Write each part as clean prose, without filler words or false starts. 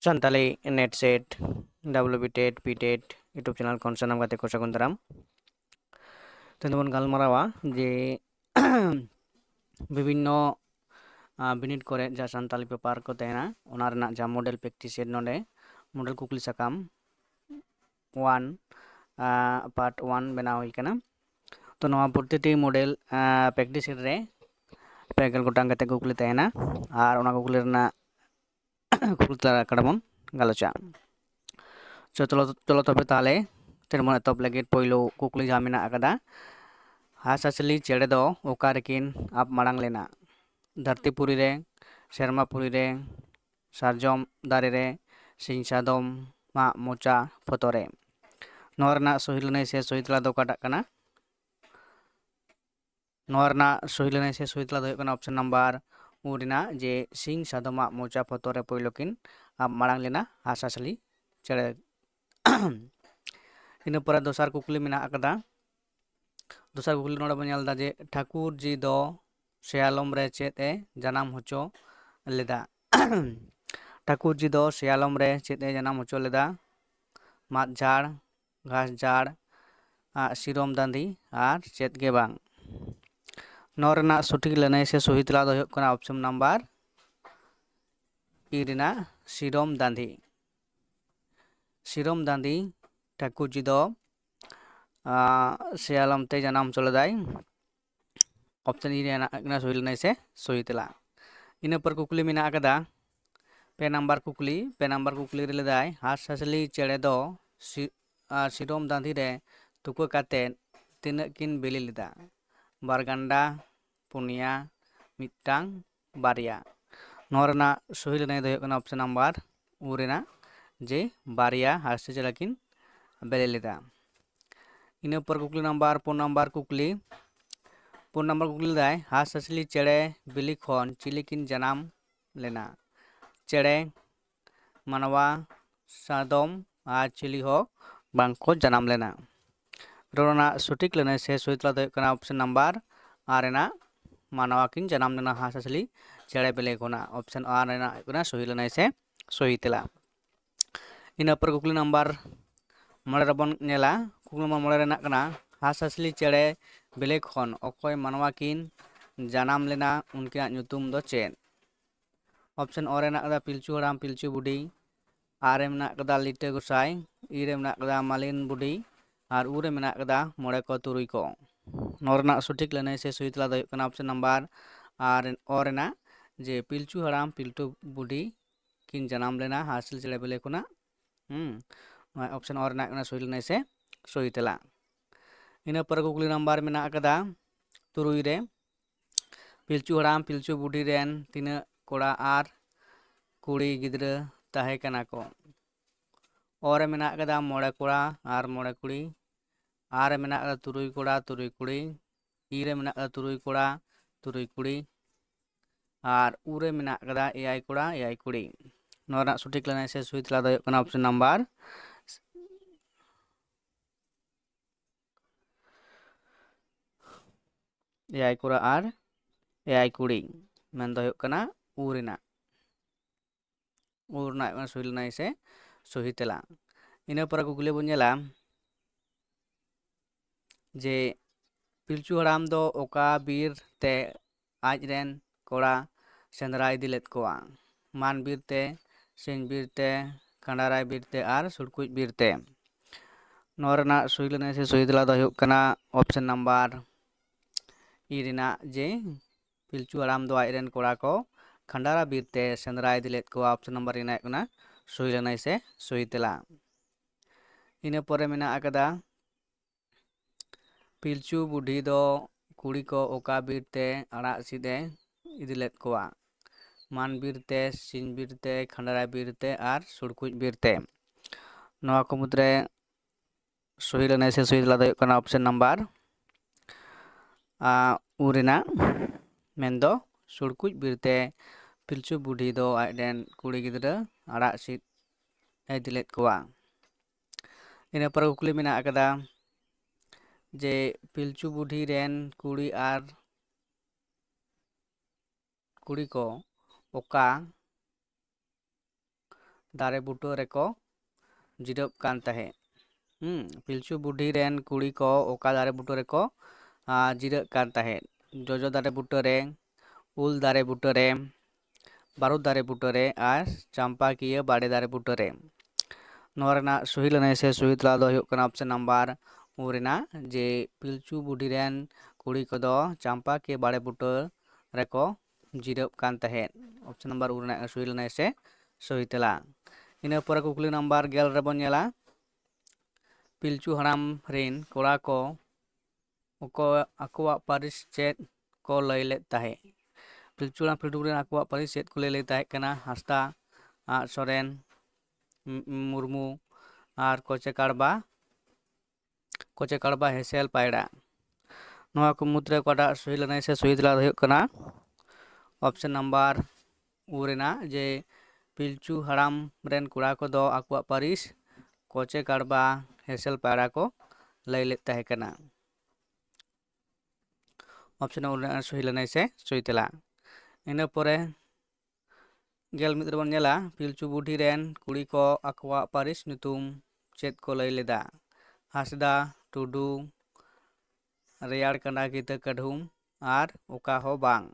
Santali net set WBTET PTET YouTube channel kon sanam gate ko sagun daram তেমন গালমারাওয়া যে বিভিন্ন বিনিট করে যা সান্তালি পেপার को तहना ओना रना जा मॉडल प्रैक्टिस नोडे मॉडल कुकली साकाम 1 पार्ट 1 बनाव हुई कना तो नवा प्रतिटी मॉडल प्रैक्टिस रे पेगल गोटांग कते कुकली तहना और ओना कुकली रना कुकली तला कड़मन गालोचा चलो तबे ताले तेमन तब लगे पहिलो कुकली जा मेना आकदा हासासली चेड़े दो ओकारेकिन आप मांग लेना धरतीपुरी रे शर्मापुरी रे सारजम दारे रे सिंह सादम मा मोचा फतोरे नोरना सोहिलने से सोहितला दो काटा कना नोरना सोहिलने से सोहितला दो कना ऑप्शन नंबर उरिना जे सिंह सादमा मोचा फतोरे पहिलोकिन आप मांग लेना हासासली चेड़े इन पर दोसार कुकली मेना आकदा दोसार कुकली नोड़ा बन जे ठाकुर जी दो सियालम रे चेत ए जनाम होचो लेदा ठाकुर जी दो सियालम रे चेत ए जनाम होचो लेदा मात झाड़ घास झाड़ सिरम दांदी और चेत के बांग नोरना सठिक लनाई से सहितला दो कना ऑप्शन नंबर इरिना सिरम दांदी ठाकुर जी दो सियालम ते जनाम चलेदाय ऑप्शन इना सहिलनाई से सहितला इन पर कुकली मेना आकदा पे नंबर कुकली रेलेदाय हासहासली चेड़े दो सिरम दांधी रे तुको काते तीन किन बिली लेदा बारगंडा पुनिया मिटांग बारिया नोरना सहिलनाई दो कना ऑप्शन नंबर उरेना जे बारिया हाससे चलाकिन बेले लेदा इन पर कुकली नंबर पुन नंबर कुकली दाय हासहासली चेड़े बिली खन चिलिकिन जनाम लेना चेड़े मानवा सादम और चिली हो बांको जनाम लेना रोना सठिक लेना से सहितला दो कना ऑप्शन नंबर आरेना मानवा किन जनाम लेना हासहासली चेड़े बिले कोना ऑप्शन आरेना कोना सही लेना से सहितला इन पर कुकली नंबर मड़े रबन नेला कुकली नंबर मड़े रेना कना हासहासली चेड़े बिले खन अकय मानवा किन जनाम लेना उनकिना ᱧᱩᱛᱩᱢ दो चेन ऑप्शन और रेना कदा पिलचू हराम पिलचू बुढ़ी आरे मेना कदा लिटे गोसाई इरे मेना कदा मालिन बुढ़ी और उरे मेना कदा मोड़े को तुरुई को नोरना सठिक लेने से सहितला दो कना ऑप्शन नंबर और रेना जे पिलचू हराम पिलचू बुढ़ी किन जनाम लेना हासिल चेड़े बिले कोना ऑप्शन और रेना सही लेने से सहितला इन पर कुकली नंबर मेना कदा तुरुई रे पिलचू हराम पिलचू बुढ़ी रेन तीन कोड़ा आर कुड़ी गिद्र ताहे कना को और मेना कदा मोड़े कोड़ा आर मोड़े कुड़ी आर मेना कदा तुरुई कोड़ा तुरुई कुड़ी इरे मेना कदा तुरुई कोड़ा तुरुई कुड़ी और उरे मेना कदा एआई कोड़ा एआई कुड़ी नोरा सठिक लेना से सहितला दो कना ऑप्शन नंबर एआई कोड़ा आर एआई कुड़ी मेन दो कना उरेना सही लेना से सहितला इन पर कुकली बन नेला जे पिलचू हराम दो ओका बीर ते आज रेन कोड़ा सेंद्रा इदी लेद कोआ मान बीर ते सिंह बीर ते खंडाराय बीर ते और सुड़कुज बीर ते नोरना सही लेना से सहितला दो कना ऑप्शन नंबर इरिना जे पिलचू हराम दो आज रेन कोड़ा को खंडारा बीरते सेंद्रा इदी लेद को ऑप्शन नंबर इना कना सही लेना से सहितला इन परे मेना आकदा पिलचू बुढ़ी दो कुड़ी को ओका बीरते आड़ा सीधे इदी लेद कोआ मान बीरते सिंह बीरते खंडारा बीरते और सुड़कुज बीरते नवा को मुद्रे सही लेना से सहितला दो कना ऑप्शन नंबर उरेना मेंदो सुड़कुज बीरते पिलचू बुढ़ी दो आइडेन कुड़ी गिद्रा आड़ा सीट इदी लेद कोआ इन पर कुकली मेना आकदा जे पिलचू बुढ़ी रेन कुड़ी और कुड़ी को ओका दारे बूटो रेको जिरब कान तहे। पिलचू बुढ़ी रेन कुड़ी को ओका दारे बूटो रेको जिरब कान तहे। जोजो दारे बूटो रे, उल दारे बूटो रे, बारूद दारे बूटो रे और चंपा किया बाड़े दारे बूटो रे। नोरना सही लने से सही तला दो हुयुक कना ऑप्शन नंबर उरेना जे पिलचू बुढ़ी रेन कुड़ी को दो चंपा के बाड़े बूटो रेको जिरब कान तहे। ऑप्शन नंबर उरेना सही लने से सही तला। इन पर कुकली नंबर गेल रेबन नेला पिलचू हराम रेन कोड़ा को आकुआ पारिस चेत को लय लेत ताहे। पिलचू हराम पिलचू रेन आकुआ पारिस चेत को लय लेत ताहे कना हांसदा, सोरेन, मुर्मू और कोचे काड़बा हेसेल पायड़ा। नोआ को मुद्रे कोटा सही लने से सही तला हुयुक कना ऑप्शन नंबर उरेना जे पिलचू हराम रेन कुड़ा को दो आकुआ पारिस कोचे काड़बा हेसेल पायड़ा को लय लेत ताहे कना। ऑप्शन उरेना सही लने से सही तला। इन परे गेल मित्र बन नेला पिलचू बुढ़ी रेन कुड़ी को आकुआ पारिस नुतुम चेत को लय लेदा। हांसदा, टुडू, रेयाड़ कंडा गीता कढ़ुम और ओका हो बांग।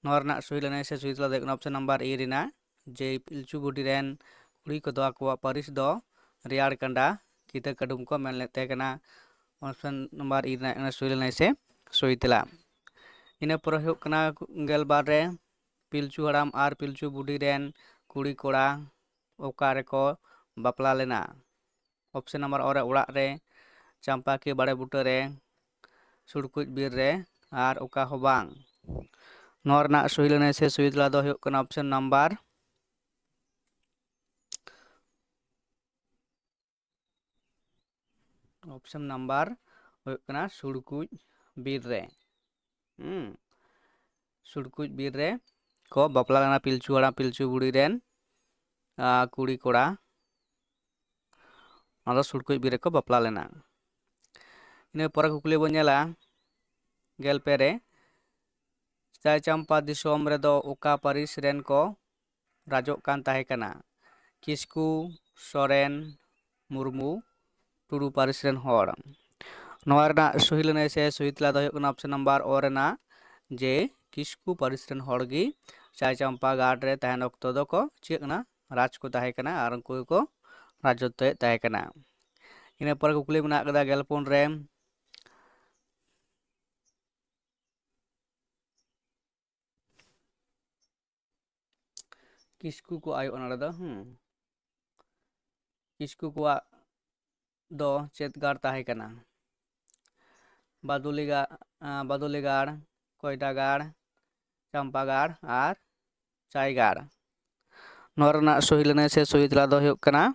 नोरना सही लने से सही तला देखना ऑप्शन नंबर ए रेना जे पिलचू बुढ़ी रेन कुड़ी को दो आकुआ पारिस दो रेयाड़ कंडा गीता कढ़ुम को मेन लेते कना। ऑप्शन नंबर ए रेना सही लने से सही तला। इन पर हुयुक कना गेल बार रे पिलचू हराम और पिलचू बुढ़ी रेन कुड़ी कोड़ा ओका रेको बापला लेना। ऑप्शन नंबर और ओड़ा रे चंपा के बाड़े बूटो रे, सुड़कुज बीर रे और ओका हो बांग। नोरना सही लने से सही तला दो हुयुक कना ऑप्शन नंबर हुयुक कना सुड़कुज बीर रे। सुड़कुज बीर रे को बापला लेना पिलचू हराम पिलचू बुढ़ी रेन कुड़ी कोड़ा और सुड़कुज बीर को बापला लेना। इन पर कुकली बन नेला गेल पे रे चाय चंपा दिसोम रे दो ओका पारिस रेन को राजोग कान ताहे कना। किस्कू, सोरेन, मुर्मू, टुडू पारिस रेन होड़। नोआ रेना सही लने से सही तला दो हुयुक कना ऑप्शन नंबर ओ रेना जे किस्कू पारिस रेन होड़ गी चाय चंपा गाड़ रे तहन ऑक्तो दो को चेक ना राज को ताहे कना और उनको को राजत्व ताहे कना। इन पर कुकली मेना कदा गेलपुन रे किस्कू को आयो अना दो किस्कू को दो चेत गाड़ ताहे कना। बादुली गाड़, कोयटा गाड़, चंपा गाड़ और चाय गाड़। नोरना सही लने से सही तला दो हुयुक कना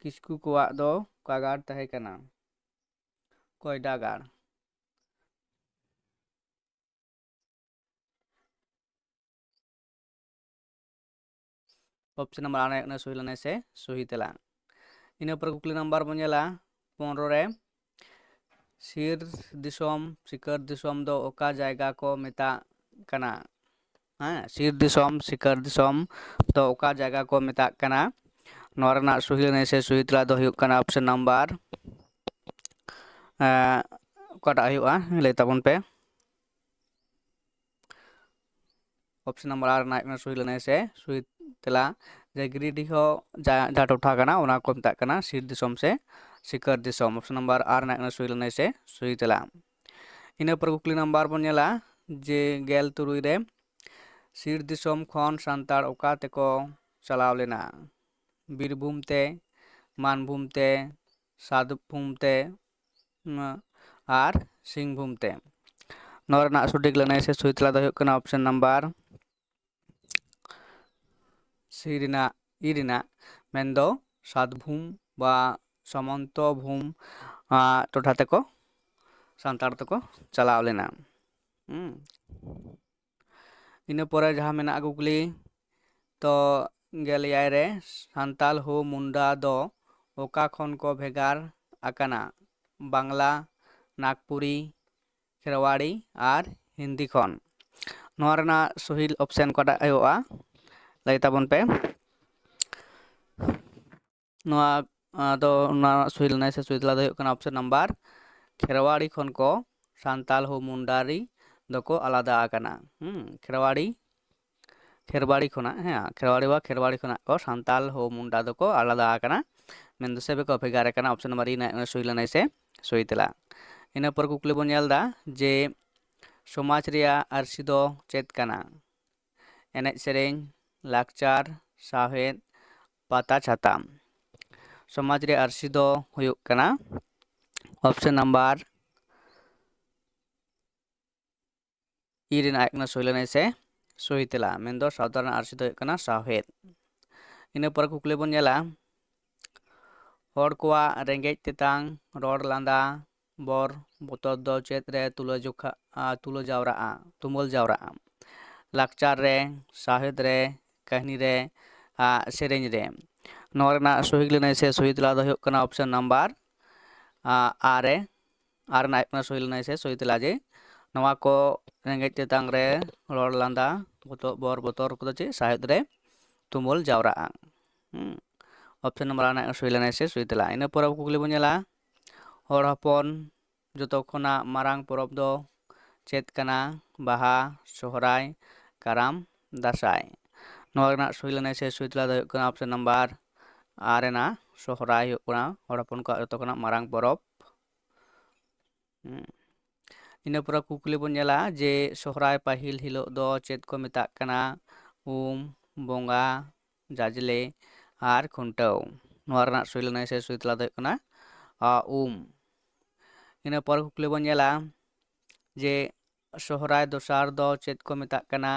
किस्कू को दो का गाड़ ताहे कना कोयटा गाड़। ऑप्शन नंबर आने सही लने से सही तला। इन पर कुकली नंबर बन नेला 15 रे सिर दिसोम सिकर दिसोम दो ओका जायगा को मेता कना। सिर दिसोम सिकर दिसोम दो ओका जायगा को मेता कना। नोरना सही लने से सही तला दो हुयुक कना ऑप्शन नंबर ओकाटा हुयुआ लय ताबन पे। ऑप्शन नंबर आर ना सही लने से सही तला जे गिरिडीह जहाँ टोठा कना ओना को मेता कना सिर दिसोम से सिकर दिसोम। ऑप्शन नंबर आर ना सही लने से सही तला। इन पर कुकली नंबर बन नेला जे गेल तुरुई रे सिर दिसोम खन सांताड़ ओका तेको चलाव लेना। बीरभूम ते, मानभूम ते, सातभूम ते और सिंहभूम ते। नोरना सटीक लने से सही तला दो हुयुक कना ऑप्शन नंबर सी रेना ई रेना मेनदो सातभूम बा समंत भूम टोठा तेको सांताड़ तेको चलाव लेना। इन पर जहाँ मेना कुकली तो गेल याय रे सांताल हो मुंडा दो ओका खन को भेगार आकाना बांग्ला, नागपुरी, खेरवाड़ी और हिंदी खन। नोआ रेना सही ऑप्शन कोटा आयोआ ᱞᱟᱹᱭ ᱛᱟᱵᱚᱱ ᱯᱮ ᱱᱚᱣᱟ ᱫᱚ ᱚᱱᱟ ᱥᱩᱭ ᱞᱮᱱᱟ ᱥᱮ ᱥᱩᱭ ᱛᱮᱞᱟ ᱫᱚ ᱦᱩᱭᱩᱜ ᱠᱟᱱᱟ ᱚᱯᱥᱚᱱ ᱱᱟᱢᱵᱟᱨ ᱠᱷᱮᱨᱣᱟᱲᱤ ᱠᱷᱚᱱ ᱠᱚ ᱥᱟᱱᱛᱟᱞ ᱦᱚ ᱢᱩᱱᱰᱟᱨᱤ ᱫᱚᱠᱚ ᱟᱞᱟᱫᱟ ᱟᱠᱟᱱᱟ ᱠᱷᱮᱨᱣᱟᱲᱤ ᱠᱷᱚᱱᱟᱜ ᱠᱷᱮᱨᱣᱟᱲᱤ ᱠᱷᱚᱱᱟᱜ ᱠᱚ ᱥᱟᱱᱛᱟᱞ ᱦᱚ ᱢᱩᱱᱰᱟ ᱫᱚᱠᱚ ᱟᱞᱟᱫᱟ ᱟᱠᱟᱱᱟ ᱢᱮᱱᱫᱚ ᱥᱮ ᱵᱮᱠᱚ ᱵᱷᱮᱜᱟᱨ ᱟᱠᱟᱱᱟ ᱚᱯᱥᱚᱱ ᱱᱟᱢᱵᱟᱨ ᱥᱩᱭ ᱞᱮᱱᱟ ᱥᱮ ᱥᱩᱭ ᱛᱮᱞᱟ ᱤᱱᱟᱹ ᱯᱚᱨ ᱠᱩᱠᱞᱤ ᱵᱚᱱ ᱧᱮᱞ ᱫᱟ ᱡᱮ ᱥᱚᱢᱟᱡᱽ ᱨᱮᱭᱟᱜ ᱟᱹᱨᱥᱤ ᱫᱚ ᱪᱮᱫ ᱠᱟᱱᱟ ᱮᱱᱮᱡ ᱥᱮᱨᱮᱧ ᱞᱟᱠᱪᱟᱨ ᱥᱟᱶᱦᱮᱫ ᱯᱟᱛᱟ ᱪᱷᱟᱛᱟ ᱥᱚᱢᱟᱡᱽ ᱨᱮᱭᱟᱜ ᱟᱹᱨᱥᱤ ᱫᱚ ᱦᱩᱭᱩᱜ ᱠᱟᱱᱟ ᱚᱯᱥᱚᱱ ᱱᱟᱢᱵᱟᱨ ᱨᱮᱱᱟᱜ ᱠᱟᱱᱟ ᱥᱩᱭ ᱞᱮᱱᱟ ᱥᱮ ᱥᱩᱭ ᱛᱮᱞᱟ ᱢᱮᱱᱫᱚ ᱥᱟᱶᱛᱟ ᱨᱮᱱᱟᱜ ᱟᱹᱨᱥᱤ ᱫᱚ ᱦᱩᱭᱩᱜ ᱠᱟᱱᱟ ᱥᱟᱶᱦᱮᱫ ᱤᱱᱟᱹ ᱯᱚᱨ ᱠᱩᱠᱞᱤ ᱵᱚᱱ ᱧᱮᱞᱟ ᱦᱚᱲ ᱠᱚᱣᱟᱜ ᱨᱮᱸᱜᱮᱡ ᱛᱮᱛᱟᱝ ᱨᱚᱲ ᱞᱟᱸᱫᱟ ᱵᱚᱨ ᱵᱚᱛᱚᱨ ᱫᱚ ᱪᱮᱫ ᱨᱮ ᱛᱩᱞᱟᱹ ᱡᱟᱣᱨᱟᱜᱼᱟ ᱞᱟᱠᱪᱟᱨ ᱨᱮ ᱥᱟᱶᱦᱮᱫ ᱨᱮ ᱠᱟᱹᱦᱱᱤ ᱨᱮ ᱥᱮᱨᱮᱧ ᱨᱮ ᱱᱚᱣᱟ ᱨᱮᱱᱟᱜ ᱥᱚᱦᱤ ᱞᱮᱱᱟᱭ ᱥᱮ ᱥᱩᱭ ᱛᱮᱞᱟ ᱫᱚ ᱦᱩᱭᱩᱜ ᱠᱟᱱᱟ ᱚᱯᱥᱚᱱ ᱱᱟᱢᱵᱟᱨ ᱨᱮᱱᱟᱜ ᱠᱟᱱᱟ ᱥᱩᱭ ᱞᱮᱱᱟᱭ ᱥᱮ ᱥᱩᱭ ᱛᱮᱞᱟ ᱡᱮ ᱱᱚᱣᱟ ᱠᱚ ᱨᱮᱸᱜᱮᱡ ᱛᱮᱛᱟᱝ ᱨᱮ ᱨᱚᱲ ᱞᱟᱸᱫᱟ ᱵᱚᱨ ᱵᱚᱛᱚᱨ ᱠᱚᱫᱚ ᱪᱮᱫ ᱥᱟᱶᱦᱮᱫ ᱨᱮ ᱛᱩᱢᱟᱹᱞ ᱡᱟᱣᱨᱟᱜᱼᱟ ᱚᱯᱥᱚᱱ ᱱᱟᱢᱵᱟᱨ ᱨᱮᱱᱟᱜ ᱥᱩᱭ ᱞᱮᱱᱟᱭ ᱥᱮ ᱥᱩᱭ ᱛᱮᱞᱟ ᱤᱱᱟᱹ ᱯᱚᱨᱮ ᱠᱩᱠᱞᱤ ᱵᱚᱱ ᱧᱮᱞᱟ ᱦᱚᱲ ᱦᱚᱯᱚᱱ ᱡᱚᱛᱚ ᱠᱷᱚᱱᱟᱜ ᱢᱟᱨᱟᱝ ᱯᱚᱨᱚᱵᱽ ᱫᱚ ᱪᱮᱫ ᱠᱟᱱᱟ ᱵᱟᱦᱟ ᱥᱚᱦᱨᱟᱭ ᱠᱟᱨᱟᱢ ᱫᱟᱸᱥᱟᱭ ᱱᱚᱣᱟ ᱨᱮᱱᱟᱜ ᱥᱩᱭ ᱞᱮᱱᱟᱭ ᱥᱮ ᱥᱩᱭ ᱛᱮᱞᱟ ᱫᱚ ᱦᱩᱭᱩᱜ ᱠᱟᱱᱟ ᱚᱯᱥᱚᱱ ᱱᱟᱢᱵᱟᱨ ᱨᱮᱱᱟᱜ ᱥᱚᱦᱨᱟᱭ ᱦᱩᱭᱩᱜ ᱠᱟᱱᱟ ᱦᱚᱲ ᱦᱚᱯᱚᱱ ᱠᱚᱣᱟᱜ ᱡᱚᱛᱚ ᱠᱷᱚᱱᱟᱜ ᱢᱟᱨᱟᱝ ᱯᱚᱨᱚᱵᱽ ᱤᱱᱟᱹ ᱯᱚᱨᱮ ᱠᱩᱠᱞᱤ ᱵᱚᱱ ᱧᱮᱞᱟ ᱡᱮ ᱥᱚᱦᱨᱟᱭ ᱯᱟᱹᱦᱤᱞ ᱦᱤᱞᱳᱜ ᱫᱚ ᱪᱮᱫ ᱠᱚ ᱢᱮᱛᱟᱜ ᱠᱟᱱᱟ ᱵᱚᱸᱜᱟ ᱡᱟᱡᱽᱞᱮ ᱟᱨ ᱠᱷᱩᱱᱴᱟᱹᱣ ᱱᱚᱣᱟ ᱨᱮᱱᱟᱜ ᱥᱩᱭ ᱞᱮᱱᱟᱭ ᱥᱮ ᱥᱩᱭ ᱛᱮᱞᱟ ᱫᱚ ᱦᱩᱭᱩᱜ ᱠᱟᱱᱟ ᱤᱱᱟᱹ ᱯᱚᱨ ᱠᱩᱠᱞᱤ ᱵᱚᱱ ᱧᱮᱞᱟ ᱡᱮ ᱥᱚᱦᱨᱟᱭ ᱫᱚᱥᱟᱨ ᱫᱚ ᱪᱮᱫ ᱠᱚ ᱢᱮᱛᱟᱜ ᱠᱟᱱᱟ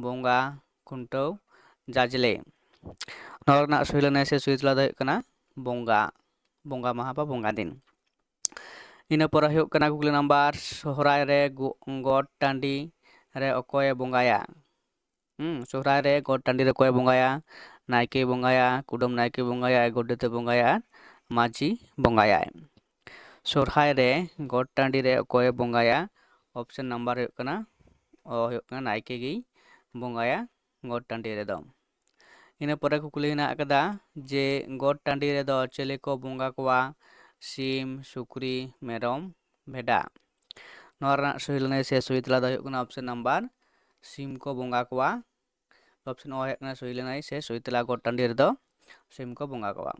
ᱵᱚᱸᱜᱟ ᱠᱷᱩᱱᱴᱟᱹᱣ ᱡᱟᱡᱽᱞᱮ ᱱᱚᱣᱟ ᱨᱮᱱᱟᱜ ᱥᱩᱭ ᱞᱮᱱᱟᱭ ᱥᱮ ᱥᱩᱭ ᱛᱮᱞᱟ ᱫᱚ ᱦᱩᱭᱩᱜ ᱠᱟᱱᱟ ᱵᱚᱸᱜᱟ ᱢᱟᱦᱟ ᱵᱟ ᱵᱚᱸᱜᱟ ᱫᱤᱱ ᱤᱱᱟᱹ ᱯᱚᱨᱮ ᱦᱩᱭᱩᱜ ᱠᱟᱱᱟ ᱠᱩᱠᱞᱤ ᱱᱟᱢᱵᱟᱨ ᱥᱚᱦᱨᱟᱭ ᱨᱮ ᱜᱚᱴ ᱴᱟᱺᱰᱤ ᱨᱮ ᱚᱠᱚᱭᱮ ᱵᱚᱸᱜᱟᱭᱟ ᱥᱚᱦᱨᱟᱭ ᱨᱮ ᱜᱚᱴ ᱴᱟᱺᱰᱤ ᱨᱮ ᱚᱠᱚᱭᱮ ᱵᱚᱸᱜᱟᱭᱟ ᱱᱟᱭᱠᱮ ᱵᱚᱸᱜᱟᱭᱟ ᱠᱩᱰᱟᱹᱢ ᱱᱟᱭᱠᱮ ᱵᱚᱸᱜᱟᱭᱟ ᱜᱚᱰᱮᱛᱮ ᱵᱚᱸᱜᱟᱭᱟ ᱢᱟᱹᱡᱷᱤ ᱵᱚᱸᱜᱟᱭᱟᱭ ᱥᱚᱨᱦᱟᱭ ᱨᱮ ᱜᱚᱴ ᱴᱟᱺᱰᱤ ᱨᱮ ᱚᱠᱚᱭᱮ ᱵᱚᱸᱜᱟᱭᱟ ᱚᱯᱥᱚᱱ ᱱᱟᱢᱵᱟᱨ ᱦᱩᱭᱩᱜ ᱠᱟᱱᱟ ᱱᱟᱭᱠᱮ ᱜᱮᱭ ᱵᱚᱸᱜᱟᱭᱟ ᱜᱚᱴ ᱴᱟᱺᱰᱤ ᱨᱮᱫᱚ ᱤᱱᱟᱹ ᱯᱚᱨᱮ ᱠᱩᱠᱞᱤ ᱦᱮᱱᱟᱜ ᱟᱠᱟᱫᱟ ᱡᱮ ᱜᱚᱴ ᱴᱟᱺᱰᱤ ᱨᱮᱫᱚ ᱪᱤᱞᱤ ᱠᱚ ᱵᱚᱸᱜᱟ ᱠᱚᱣᱟ ᱥᱤᱢ ᱥᱩᱠᱨᱤ ᱢᱮᱨᱚᱢ ᱵᱷᱮᱰᱟ ᱱᱚᱣᱟ ᱨᱮᱱᱟᱜ ᱥᱩᱭ ᱞᱮᱱᱟᱭ ᱥᱮ ᱥᱩᱭ ᱛᱮᱞᱟ ᱫᱚ ᱦᱩᱭᱩᱜ ᱠᱟᱱᱟ ᱚᱯᱥᱚᱱ ᱱᱟᱢᱵᱟᱨ ᱥᱤᱢ ᱠᱚ ᱵᱚᱸᱜᱟ ᱠᱚᱣᱟ ᱚᱯᱥᱚᱱ ᱦᱩᱭᱩᱜ ᱠᱟᱱᱟ ᱥᱩᱭ ᱞᱮᱱᱟᱭ ᱥᱮ ᱥᱩᱭ ᱛᱮᱞᱟ ᱜᱚᱴ ᱴᱟᱺᱰᱤ ᱨᱮᱫᱚ ᱥᱤᱢ ᱠᱚ ᱵᱚᱸᱜᱟ ᱠᱚᱣᱟ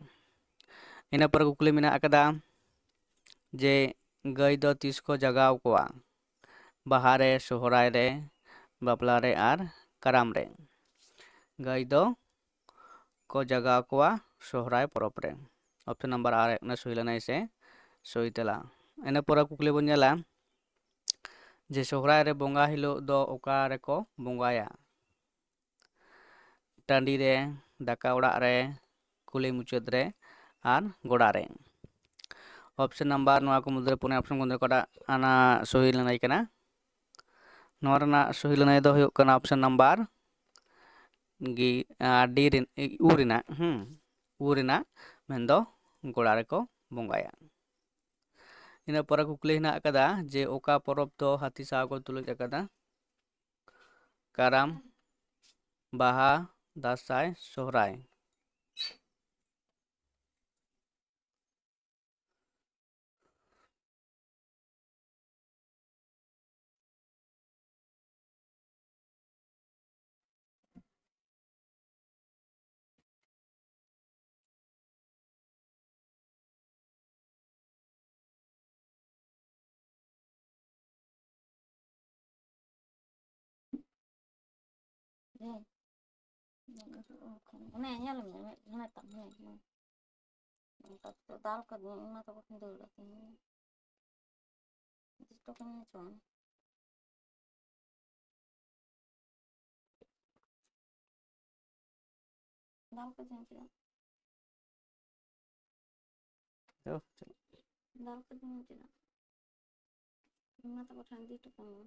ᱤᱱᱟᱹ ᱯᱚᱨᱮ ᱠᱩᱠᱞᱤ ᱢᱮᱱᱟᱜ ᱟᱠᱟᱫᱟ ᱡᱮ ᱜᱟᱹᱭ ᱫᱚ ᱛᱤᱥ ᱠᱚ ᱡᱟᱜᱟᱣ ᱠᱚᱣᱟ ᱵᱟᱦᱟ ᱨᱮ ᱥᱚᱦᱨᱟᱭ ᱨᱮ ᱵᱟᱯᱞᱟ ᱨᱮ ᱟᱨ ᱠᱟᱨᱟᱢ ᱨᱮ ᱜᱟᱹᱭ ᱫᱚ ᱠᱚ ᱡᱟᱜᱟᱣ ᱠᱚᱣᱟ ᱥᱚᱦᱨᱟᱭ ᱯᱚᱨᱚᱵᱽ ᱨᱮ ᱚᱯᱥᱚᱱ ᱱᱟᱢᱵᱟᱨ ᱥᱩᱭ ᱞᱮᱱᱟᱭ ᱥᱮ ᱥᱩᱭ ᱛᱮᱞᱟ ᱤᱱᱟᱹ ᱯᱚᱨᱮ ᱠᱩᱠᱞᱤ ᱵᱚᱱ ᱧᱮᱞᱟ ᱡᱮ ᱥᱚᱦᱨᱟᱭ ᱨᱮ ᱵᱚᱸᱜᱟ ᱦᱤᱞᱳᱜ ᱫᱚ ᱚᱠᱟ ᱨᱮᱠᱚ ᱵᱚᱸᱜᱟᱭᱟ ᱴᱟᱺᱰᱤ ᱨᱮ ᱫᱟᱠᱟ ᱚᱲᱟᱜ ᱨᱮ ᱠᱩᱞᱦᱤ ᱢᱩᱪᱟᱹᱫ ᱨᱮ ᱟᱨ ᱜᱚᱲᱟ ᱨᱮ ᱚᱯᱥᱚᱱ ᱱᱟᱢᱵᱟᱨ ᱱᱚᱣᱟ ᱠᱚ ᱢᱩᱫᱽᱨᱮ ᱯᱩᱱᱭᱟ ᱚᱯᱥᱚᱱ ᱢᱩᱫᱽᱨᱮ ᱚᱠᱟᱴᱟᱜ ᱥᱩᱭ ᱞᱮᱱᱟᱭ ᱠᱟᱱᱟ ᱱᱚᱣᱟ ᱨᱮᱱᱟᱜ ᱥᱩᱭ ᱞᱮᱱᱟᱭ ᱫᱚ ᱦᱩᱭᱩᱜ ᱠᱟᱱᱟ ᱚᱯᱥᱚᱱ ᱱᱟᱢᱵᱟᱨ ᱨᱮᱱᱟᱜ ᱢᱮᱱᱫᱚ ᱜᱚᱲᱟ ᱨᱮᱠᱚ ᱵᱚᱸᱜᱟᱭᱟ ᱤᱱᱟᱹ ᱯᱚᱨᱮ ᱠᱩᱠᱞᱤ ᱦᱮᱱᱟᱜ ᱟᱠᱟᱫᱟ ᱡᱮ ᱚᱠᱟ ᱯᱚᱨᱚᱵᱽ ᱫᱚ ᱦᱟᱹᱛᱤ ᱥᱟᱶ ᱠᱚ ᱛᱩᱞᱩᱡ ᱟᱠᱟᱫᱟ ᱠᱟᱨᱟᱢ ᱵᱟᱦᱟ ᱫᱟᱸᱥᱟᱭ ᱥᱚᱦᱨᱟᱭ ᱚᱱᱮ ᱧᱮᱞ ᱢᱮ ᱢᱮᱫ ᱛᱟᱢ ᱫᱟᱞ ᱠᱟᱹᱫᱟᱹᱧ ᱚᱱᱟ ᱫᱚ ᱵᱟᱠᱷᱟᱱ ᱫᱟᱹᱲ ᱟᱹᱛᱤᱧ ᱫᱟᱞ ᱠᱟᱹᱫᱟᱹᱧ ᱪᱮᱫᱟᱜ ᱫᱟᱞ ᱠᱟᱹᱫᱟᱹᱧ ᱪᱮᱫᱟᱜ ᱚᱱᱟ ᱫᱚ ᱵᱟᱠᱷᱟᱱ ᱤᱫᱤ ᱦᱚᱴᱚ ᱠᱟᱹᱢᱤ